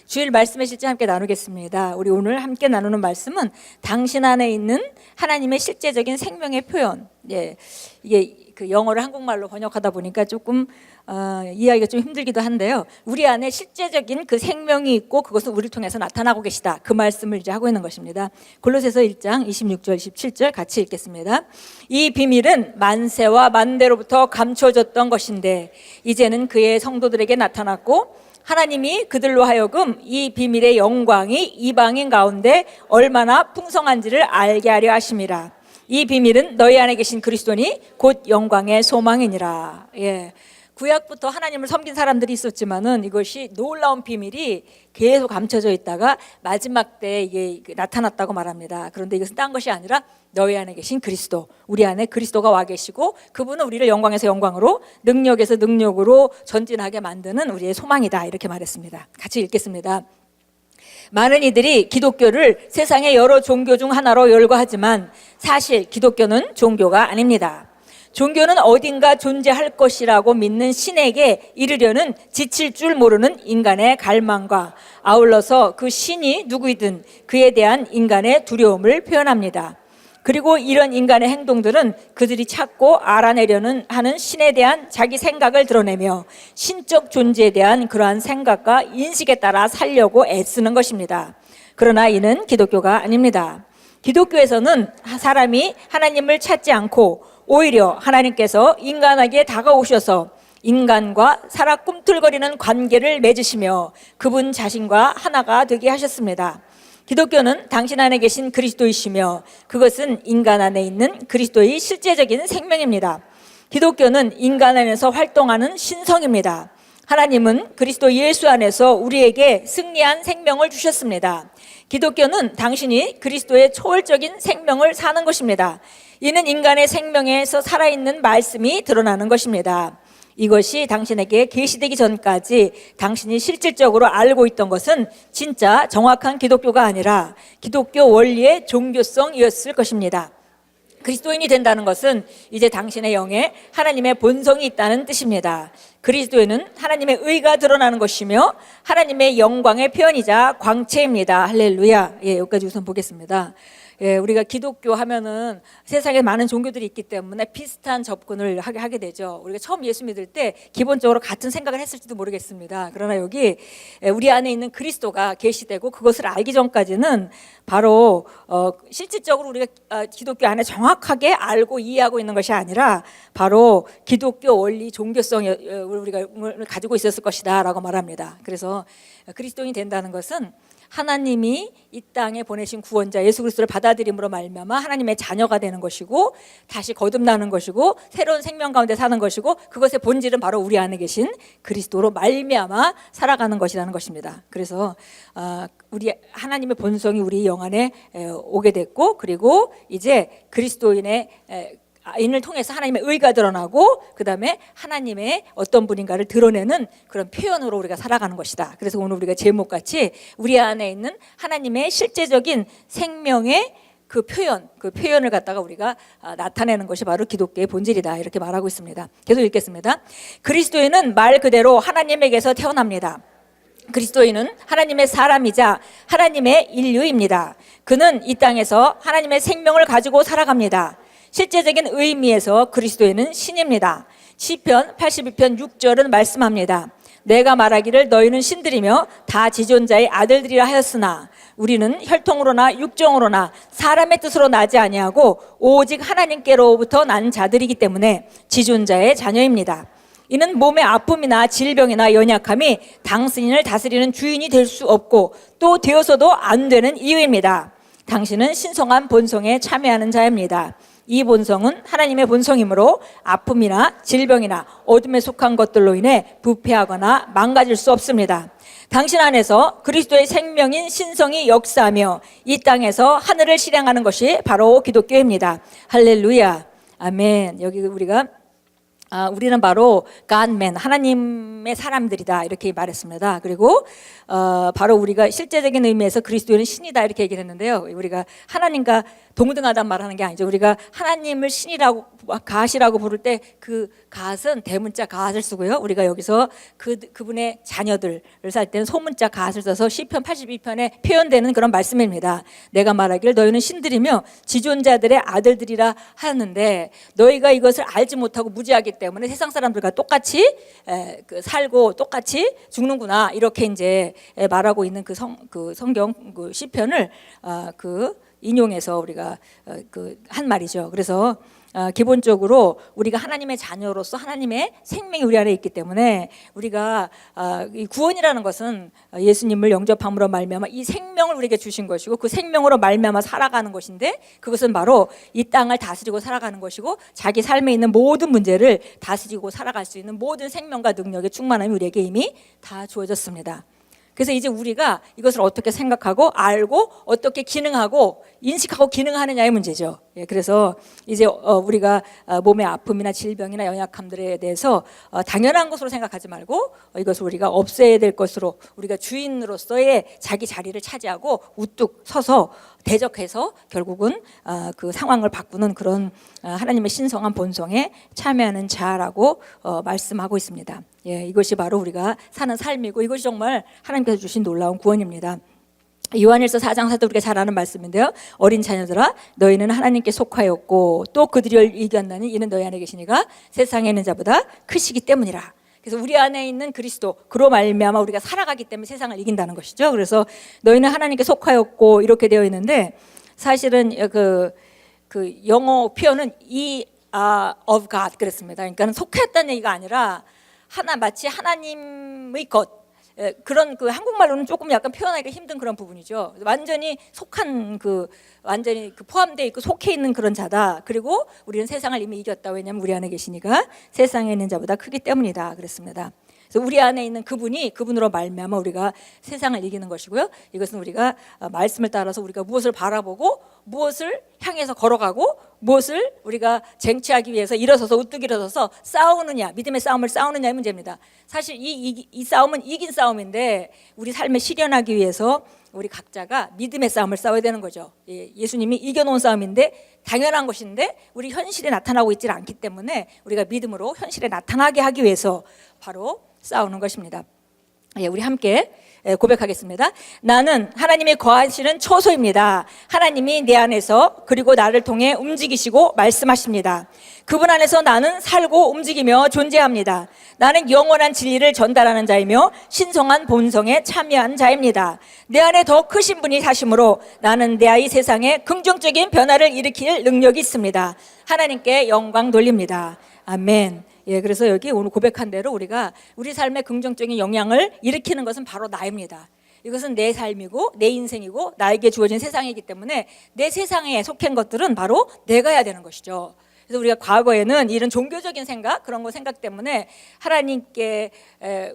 주일 말씀의 실제 함께 나누겠습니다. 우리 오늘 함께 나누는 말씀은 당신 안에 있는 하나님의 실제적인 생명의 표현. 이게 그 영어를 한국말로 번역하다 보니까 조금 이해하기가 좀 힘들기도 한데요. 우리 안에 실제적인 그 생명이 있고 그것은 우리를 통해서 나타나고 계시다. 그 말씀을 이제 하고 있는 것입니다. 골로새서 1장 26절 27절 같이 읽겠습니다. 이 비밀은 만세와 만대로부터 감춰졌던 것인데 이제는 그의 성도들에게 나타났고 하나님이 그들로 하여금 이 비밀의 영광이 이방인 가운데 얼마나 풍성한지를 알게 하려 하심이라. 이 비밀은 너희 안에 계신 그리스도니 곧 영광의 소망이니라. 구약부터 하나님을 섬긴 사람들이 있었지만은 이것이 놀라운 비밀이 계속 감춰져 있다가 마지막 때 이게 나타났다고 말합니다. 그런데 이것은 딴 것이 아니라 너희 안에 계신 그리스도, 우리 안에 그리스도가 와 계시고 그분은 우리를 영광에서 영광으로, 능력에서 능력으로 전진하게 만드는 우리의 소망이다, 이렇게 말했습니다. 같이 읽겠습니다. 많은 이들이 기독교를 세상의 여러 종교 중 하나로 열거하지만 사실 기독교는 종교가 아닙니다. 종교는 어딘가 존재할 것이라고 믿는 신에게 이르려는 지칠 줄 모르는 인간의 갈망과 아울러서 그 신이 누구이든 그에 대한 인간의 두려움을 표현합니다. 그리고 이런 인간의 행동들은 그들이 찾고 알아내려는 하는 신에 대한 자기 생각을 드러내며 신적 존재에 대한 그러한 생각과 인식에 따라 살려고 애쓰는 것입니다. 그러나 이는 기독교가 아닙니다. 기독교에서는 사람이 하나님을 찾지 않고 오히려 하나님께서 인간에게 다가오셔서 인간과 살아 꿈틀거리는 관계를 맺으시며 그분 자신과 하나가 되게 하셨습니다. 기독교는 당신 안에 계신 그리스도이시며 그것은 인간 안에 있는 그리스도의 실제적인 생명입니다. 기독교는 인간 안에서 활동하는 신성입니다. 하나님은 그리스도 예수 안에서 우리에게 승리한 생명을 주셨습니다. 기독교는 당신이 그리스도의 초월적인 생명을 사는 것입니다. 이는 인간의 생명에서 살아있는 말씀이 드러나는 것입니다. 이것이 당신에게 계시되기 전까지 당신이 실질적으로 알고 있던 것은 진짜 정확한 기독교가 아니라 기독교 원리의 종교성이었을 것입니다. 그리스도인이 된다는 것은 이제 당신의 영에 하나님의 본성이 있다는 뜻입니다. 그리스도에는 하나님의 의가 드러나는 것이며 하나님의 영광의 표현이자 광채입니다. 할렐루야. 여기까지 우선 보겠습니다. 우리가 기독교 하면은 세상에 많은 종교들이 있기 때문에 비슷한 접근을 하게 되죠. 우리가 처음 예수 믿을 때 기본적으로 같은 생각을 했을지도 모르겠습니다. 그러나 여기 우리 안에 있는 그리스도가 계시되고 그것을 알기 전까지는 바로 실질적으로 우리가 기독교 안에 정확하게 알고 이해하고 있는 것이 아니라 바로 기독교 원리 종교성 우리가 가지고 있었을 것이다 라고 말합니다. 그래서 그리스도인이 된다는 것은 하나님이 이 땅에 보내신 구원자 예수 그리스도를 받아들임으로 말미암아 하나님의 자녀가 되는 것이고 다시 거듭나는 것이고 새로운 생명 가운데 사는 것이고 그것의 본질은 바로 우리 안에 계신 그리스도로 말미암아 살아가는 것이라는 것입니다. 그래서 우리 하나님의 본성이 우리 영 안에 오게 됐고 그리고 이제 그리스도인의 인을 통해서 하나님의 의가 드러나고 그 다음에 하나님의 어떤 분인가를 드러내는 그런 표현으로 우리가 살아가는 것이다. 그래서 오늘 우리가 제목같이 우리 안에 있는 하나님의 실제적인 생명의 그 표현을 갖다가 우리가 나타내는 것이 바로 기독교의 본질이다, 이렇게 말하고 있습니다. 계속 읽겠습니다. 그리스도인은 말 그대로 하나님에게서 태어납니다. 그리스도인은 하나님의 사람이자 하나님의 인류입니다. 그는 이 땅에서 하나님의 생명을 가지고 살아갑니다. 실제적인 의미에서 그리스도인은 신입니다. 시편 82편 6절은 말씀합니다. 내가 말하기를 너희는 신들이며 다 지존자의 아들들이라 하였으나 우리는 혈통으로나 육정으로나 사람의 뜻으로 나지 아니하고 오직 하나님께로부터 난 자들이기 때문에 지존자의 자녀입니다. 이는 몸의 아픔이나 질병이나 연약함이 당신을 다스리는 주인이 될 수 없고 또 되어서도 안 되는 이유입니다. 당신은 신성한 본성에 참여하는 자입니다. 이 본성은 하나님의 본성이므로 아픔이나 질병이나 어둠에 속한 것들로 인해 부패하거나 망가질 수 없습니다. 당신 안에서 그리스도의 생명인 신성이 역사하며 이 땅에서 하늘을 실행하는 것이 바로 기독교입니다. 할렐루야. 아멘. 여기 우리가 우리는 바로 Godman, 하나님의 사람들이다 이렇게 말했습니다. 그리고 바로 우리가 실제적인 의미에서 그리스도인은 신이다 이렇게 얘기를 했는데요. 우리가 하나님과 동등하단 말하는 게 아니죠. 우리가 하나님을 신이라고 가시라고 부를 때 그 가은 대문자 가을 쓰고요. 우리가 여기서 그분의 자녀들을 살 때는 소문자 가을 써서 시편 82편에 표현되는 그런 말씀입니다. 내가 말하기를 너희는 신들이며 지존자들의 아들들이라 하였는데 너희가 이것을 알지 못하고 무지하기 때문에 세상 사람들과 똑같이 살고 똑같이 죽는구나 이렇게 이제 말하고 있는 그 성경 그 시편을 인용해서 우리가 한 말이죠. 그래서 기본적으로 우리가 하나님의 자녀로서 하나님의 생명이 우리 안에 있기 때문에 우리가 이 구원이라는 것은 예수님을 영접함으로 말미암아 이 생명을 우리에게 주신 것이고 그 생명으로 말미암아 살아가는 것인데 그것은 바로 이 땅을 다스리고 살아가는 것이고 자기 삶에 있는 모든 문제를 다스리고 살아갈 수 있는 모든 생명과 능력의 충만함이 우리에게 이미 다 주어졌습니다. 그래서 이제 우리가 이것을 어떻게 생각하고 알고 어떻게 기능하고 인식하고 기능하느냐의 문제죠. 그래서 이제 우리가 몸의 아픔이나 질병이나 연약함들에 대해서 당연한 것으로 생각하지 말고 이것을 우리가 없애야 될 것으로 우리가 주인으로서의 자기 자리를 차지하고 우뚝 서서 대적해서 결국은 그 상황을 바꾸는 그런 하나님의 신성한 본성에 참여하는 자라고 말씀하고 있습니다. 이것이 바로 우리가 사는 삶이고 이것이 정말 하나님께서 주신 놀라운 구원입니다. 요한일서 4장 4절 우리가 잘 아는 말씀인데요. 어린 자녀들아 너희는 하나님께 속하였고 또 그들을 이겼나니 이는 너희 안에 계시니가 세상에 있는 자보다 크시기 때문이라. 그래서 우리 안에 있는 그리스도 그로 말미암아 우리가 살아가기 때문에 세상을 이긴다는 것이죠. 그래서 너희는 하나님께 속하였고 이렇게 되어 있는데 사실은 그 영어 표현은 of God 그랬습니다. 그러니까 속했다는 얘기가 아니라 마치 하나님의 것 그런 한국말로는 조금 약간 표현하기가 힘든 그런 부분이죠. 완전히 속한 완전히 포함되어 있고 속해 있는 그런 자다. 그리고 우리는 세상을 이미 이겼다. 왜냐하면 우리 안에 계시니까 세상에 있는 자보다 크기 때문이다. 그랬습니다. 그래서 우리 안에 있는 그분으로 말미암아 우리가 세상을 이기는 것이고요. 이것은 우리가 말씀을 따라서 우리가 무엇을 바라보고 무엇을 향해서 걸어가고 무엇을 우리가 쟁취하기 위해서 일어서서 우뚝 일어서서 싸우느냐 믿음의 싸움을 싸우느냐의 문제입니다. 사실 이 싸움은 이긴 싸움인데 우리 삶에 실현하기 위해서 우리 각자가 믿음의 싸움을 싸워야 되는 거죠. 예수님이 이겨놓은 싸움인데 당연한 것인데 우리 현실에 나타나고 있지 않기 때문에 우리가 믿음으로 현실에 나타나게 하기 위해서 바로 싸우는 것입니다. 우리 함께 고백하겠습니다. 나는 하나님이 거하시는 처소입니다. 하나님이 내 안에서 그리고 나를 통해 움직이시고 말씀하십니다. 그분 안에서 나는 살고 움직이며 존재합니다. 나는 영원한 진리를 전달하는 자이며 신성한 본성에 참여한 자입니다. 내 안에 더 크신 분이 사심으로 나는 내 아이 세상에 긍정적인 변화를 일으킬 능력이 있습니다. 하나님께 영광 돌립니다. 아멘. 그래서 여기 오늘 고백한 대로 우리가 우리 삶에 긍정적인 영향을 일으키는 것은 바로 나입니다. 이것은 내 삶이고 내 인생이고 나에게 주어진 세상이기 때문에 내 세상에 속한 것들은 바로 내가 해야 되는 것이죠. 그래서 우리가 과거에는 이런 종교적인 생각 그런 거 생각 때문에 하나님께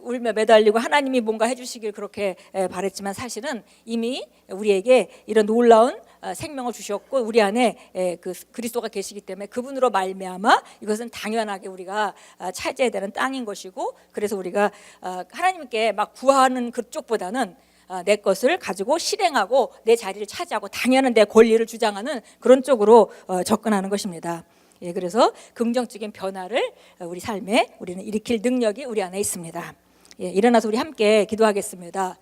울며 매달리고 하나님이 뭔가 해주시길 그렇게 바랬지만 사실은 이미 우리에게 이런 놀라운 생명을 주셨고 우리 안에 그리스도가 계시기 때문에 그분으로 말미암아 이것은 당연하게 우리가 차지해야 되는 땅인 것이고 그래서 우리가 하나님께 막 구하는 그쪽보다는 내 것을 가지고 실행하고 내 자리를 차지하고 당연한 내 권리를 주장하는 그런 쪽으로 접근하는 것입니다. 그래서 긍정적인 변화를 우리 삶에 우리는 일으킬 능력이 우리 안에 있습니다. 일어나서 우리 함께 기도하겠습니다.